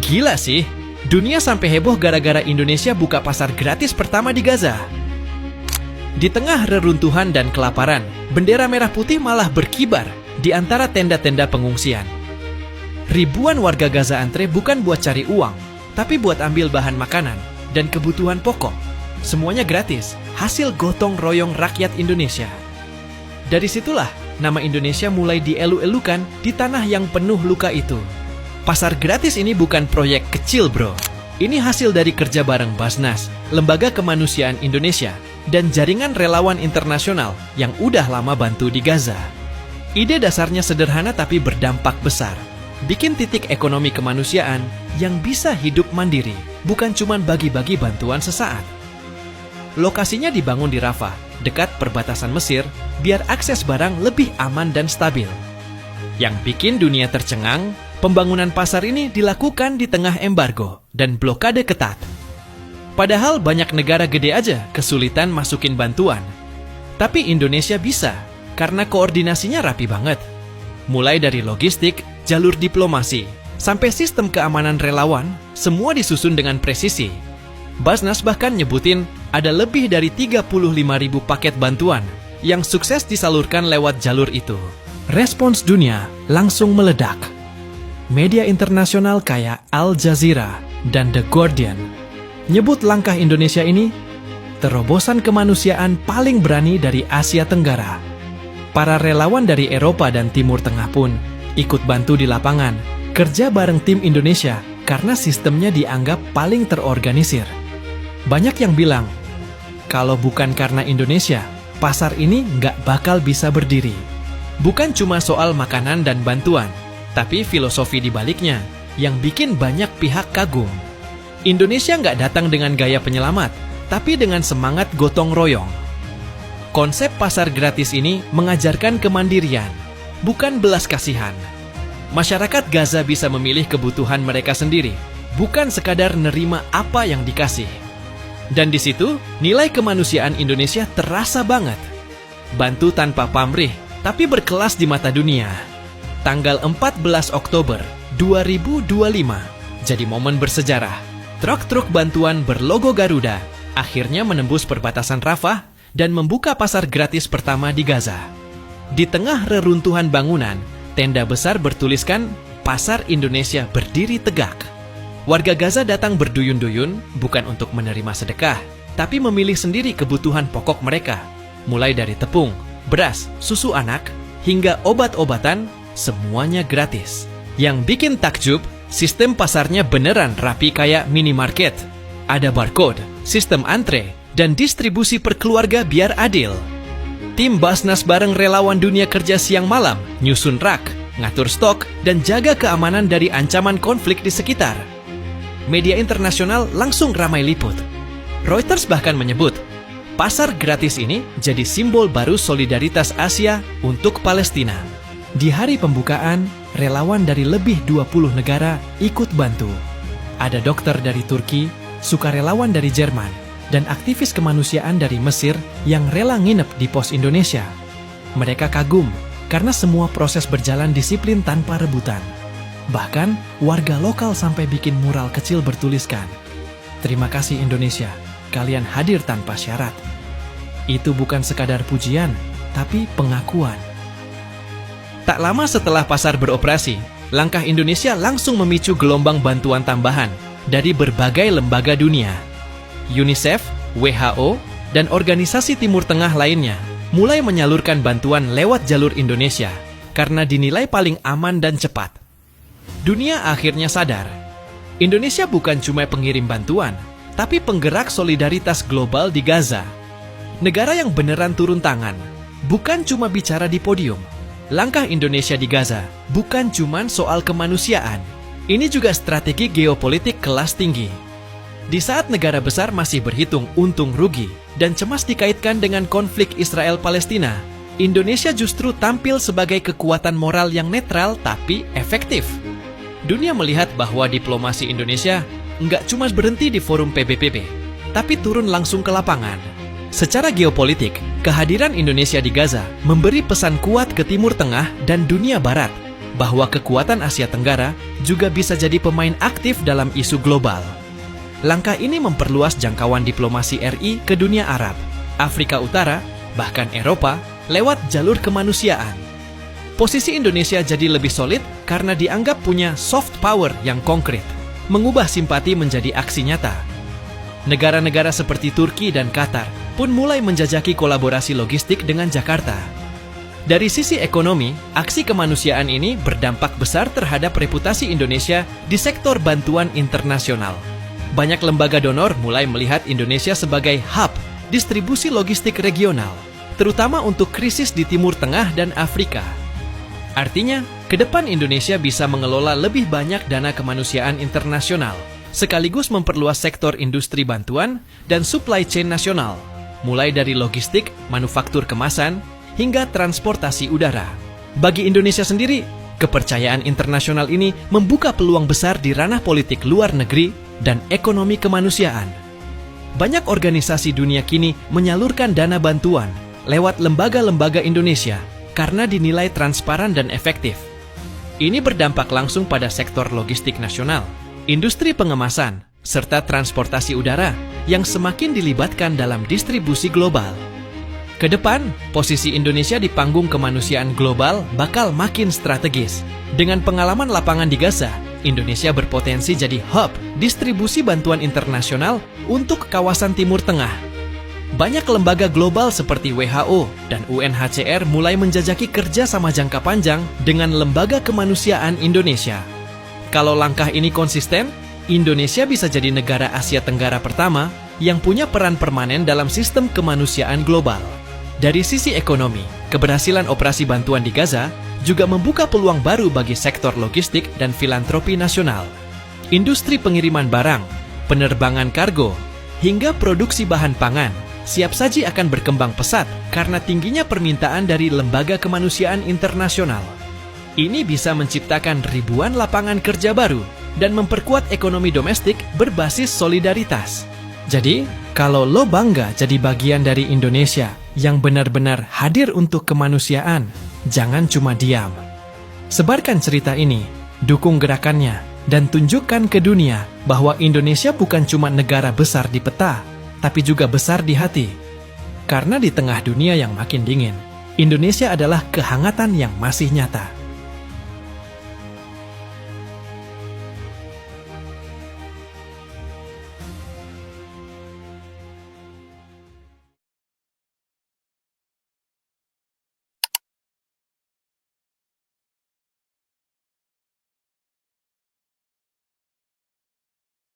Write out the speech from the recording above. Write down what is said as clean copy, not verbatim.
Gila sih, dunia sampai heboh gara-gara Indonesia buka pasar gratis pertama di Gaza. Di tengah reruntuhan dan kelaparan, bendera merah putih malah berkibar di antara tenda-tenda pengungsian. Ribuan warga Gaza antre bukan buat cari uang, tapi buat ambil bahan makanan dan kebutuhan pokok. Semuanya gratis, hasil gotong royong rakyat Indonesia. Dari situlah nama Indonesia mulai dielu-elukan di tanah yang penuh luka itu. Pasar gratis ini bukan proyek kecil, bro. Ini hasil dari kerja bareng Basnas, Lembaga Kemanusiaan Indonesia, dan jaringan relawan internasional yang udah lama bantu di Gaza. Ide dasarnya sederhana tapi berdampak besar. Bikin titik ekonomi kemanusiaan yang bisa hidup mandiri, bukan cuma bagi-bagi bantuan sesaat. Lokasinya dibangun di Rafah, dekat perbatasan Mesir, biar akses barang lebih aman dan stabil. Yang bikin dunia tercengang, pembangunan pasar ini dilakukan di tengah embargo dan blokade ketat. Padahal banyak negara gede aja kesulitan masukin bantuan. Tapi Indonesia bisa, karena koordinasinya rapi banget. Mulai dari logistik, jalur diplomasi, sampai sistem keamanan relawan, semua disusun dengan presisi. Basnas bahkan nyebutin ada lebih dari 35.000 paket bantuan yang sukses disalurkan lewat jalur itu. Respons dunia langsung meledak. Media internasional kayak Al Jazeera dan The Guardian nyebut langkah Indonesia ini terobosan kemanusiaan paling berani dari Asia Tenggara. Para relawan dari Eropa dan Timur Tengah pun ikut bantu di lapangan, kerja bareng tim Indonesia karena sistemnya dianggap paling terorganisir. Banyak yang bilang, kalau bukan karena Indonesia, pasar ini nggak bakal bisa berdiri. Bukan cuma soal makanan dan bantuan, tapi filosofi di baliknya yang bikin banyak pihak kagum. Indonesia nggak datang dengan gaya penyelamat, tapi dengan semangat gotong royong. Konsep pasar gratis ini mengajarkan kemandirian, bukan belas kasihan. Masyarakat Gaza bisa memilih kebutuhan mereka sendiri, bukan sekadar nerima apa yang dikasih. Dan di situ, nilai kemanusiaan Indonesia terasa banget. Bantu tanpa pamrih, tapi berkelas di mata dunia. Tanggal 14 Oktober 2025 jadi momen bersejarah. Truk-truk bantuan berlogo Garuda akhirnya menembus perbatasan Rafah dan membuka pasar gratis pertama di Gaza. Di tengah reruntuhan bangunan, tenda besar bertuliskan Pasar Indonesia berdiri tegak. Warga Gaza datang berduyun-duyun bukan untuk menerima sedekah, tapi memilih sendiri kebutuhan pokok mereka. Mulai dari tepung, beras, susu anak, hingga obat-obatan, semuanya gratis. Yang bikin takjub, sistem pasarnya beneran rapi kayak minimarket. Ada barcode, sistem antre, dan distribusi per keluarga biar adil. Tim Basnas bareng relawan dunia kerja siang malam, nyusun rak, ngatur stok, dan jaga keamanan dari ancaman konflik di sekitar. Media internasional langsung ramai liput. Reuters bahkan menyebut, pasar gratis ini jadi simbol baru solidaritas Asia untuk Palestina. Di hari pembukaan, relawan dari lebih 20 negara ikut bantu. Ada dokter dari Turki, sukarelawan dari Jerman, dan aktivis kemanusiaan dari Mesir yang rela nginep di pos Indonesia. Mereka kagum karena semua proses berjalan disiplin tanpa rebutan. Bahkan, warga lokal sampai bikin mural kecil bertuliskan, "Terima kasih Indonesia, kalian hadir tanpa syarat." Itu bukan sekadar pujian, tapi pengakuan. Tak lama setelah pasar beroperasi, langkah Indonesia langsung memicu gelombang bantuan tambahan dari berbagai lembaga dunia. UNICEF, WHO, dan organisasi Timur Tengah lainnya mulai menyalurkan bantuan lewat jalur Indonesia karena dinilai paling aman dan cepat. Dunia akhirnya sadar, Indonesia bukan cuma pengirim bantuan, tapi penggerak solidaritas global di Gaza. Negara yang beneran turun tangan, bukan cuma bicara di podium. Langkah Indonesia di Gaza bukan cuma soal kemanusiaan, ini juga strategi geopolitik kelas tinggi. Di saat negara besar masih berhitung untung rugi dan cemas dikaitkan dengan konflik Israel-Palestina, Indonesia justru tampil sebagai kekuatan moral yang netral tapi efektif. Dunia melihat bahwa diplomasi Indonesia nggak cuma berhenti di forum PBB, tapi turun langsung ke lapangan. Secara geopolitik, kehadiran Indonesia di Gaza memberi pesan kuat ke Timur Tengah dan dunia Barat bahwa kekuatan Asia Tenggara juga bisa jadi pemain aktif dalam isu global. Langkah ini memperluas jangkauan diplomasi RI ke dunia Arab, Afrika Utara, bahkan Eropa lewat jalur kemanusiaan. Posisi Indonesia jadi lebih solid karena dianggap punya soft power yang konkret, mengubah simpati menjadi aksi nyata. Negara-negara seperti Turki dan Qatar pun mulai menjajaki kolaborasi logistik dengan Jakarta. Dari sisi ekonomi, aksi kemanusiaan ini berdampak besar terhadap reputasi Indonesia di sektor bantuan internasional. Banyak lembaga donor mulai melihat Indonesia sebagai hub distribusi logistik regional, terutama untuk krisis di Timur Tengah dan Afrika. Artinya, ke depan Indonesia bisa mengelola lebih banyak dana kemanusiaan internasional, sekaligus memperluas sektor industri bantuan dan supply chain nasional, mulai dari logistik, manufaktur kemasan, hingga transportasi udara. Bagi Indonesia sendiri, kepercayaan internasional ini membuka peluang besar di ranah politik luar negeri dan ekonomi kemanusiaan. Banyak organisasi dunia kini menyalurkan dana bantuan lewat lembaga-lembaga Indonesia karena dinilai transparan dan efektif. Ini berdampak langsung pada sektor logistik nasional, industri pengemasan, serta transportasi udara yang semakin dilibatkan dalam distribusi global. Kedepan, posisi Indonesia di panggung kemanusiaan global bakal makin strategis. Dengan pengalaman lapangan di Gaza, Indonesia berpotensi jadi hub distribusi bantuan internasional untuk kawasan Timur Tengah. Banyak lembaga global seperti WHO dan UNHCR mulai menjajaki kerja sama jangka panjang dengan lembaga kemanusiaan Indonesia. Kalau langkah ini konsisten, Indonesia bisa jadi negara Asia Tenggara pertama yang punya peran permanen dalam sistem kemanusiaan global. Dari sisi ekonomi, keberhasilan operasi bantuan di Gaza juga membuka peluang baru bagi sektor logistik dan filantropi nasional. Industri pengiriman barang, penerbangan kargo, hingga produksi bahan pangan siap saji akan berkembang pesat karena tingginya permintaan dari lembaga kemanusiaan internasional. Ini bisa menciptakan ribuan lapangan kerja baru dan memperkuat ekonomi domestik berbasis solidaritas. Jadi, kalau lo bangga jadi bagian dari Indonesia yang benar-benar hadir untuk kemanusiaan, jangan cuma diam. Sebarkan cerita ini, dukung gerakannya, dan tunjukkan ke dunia bahwa Indonesia bukan cuma negara besar di peta, tapi juga besar di hati. Karena di tengah dunia yang makin dingin, Indonesia adalah kehangatan yang masih nyata.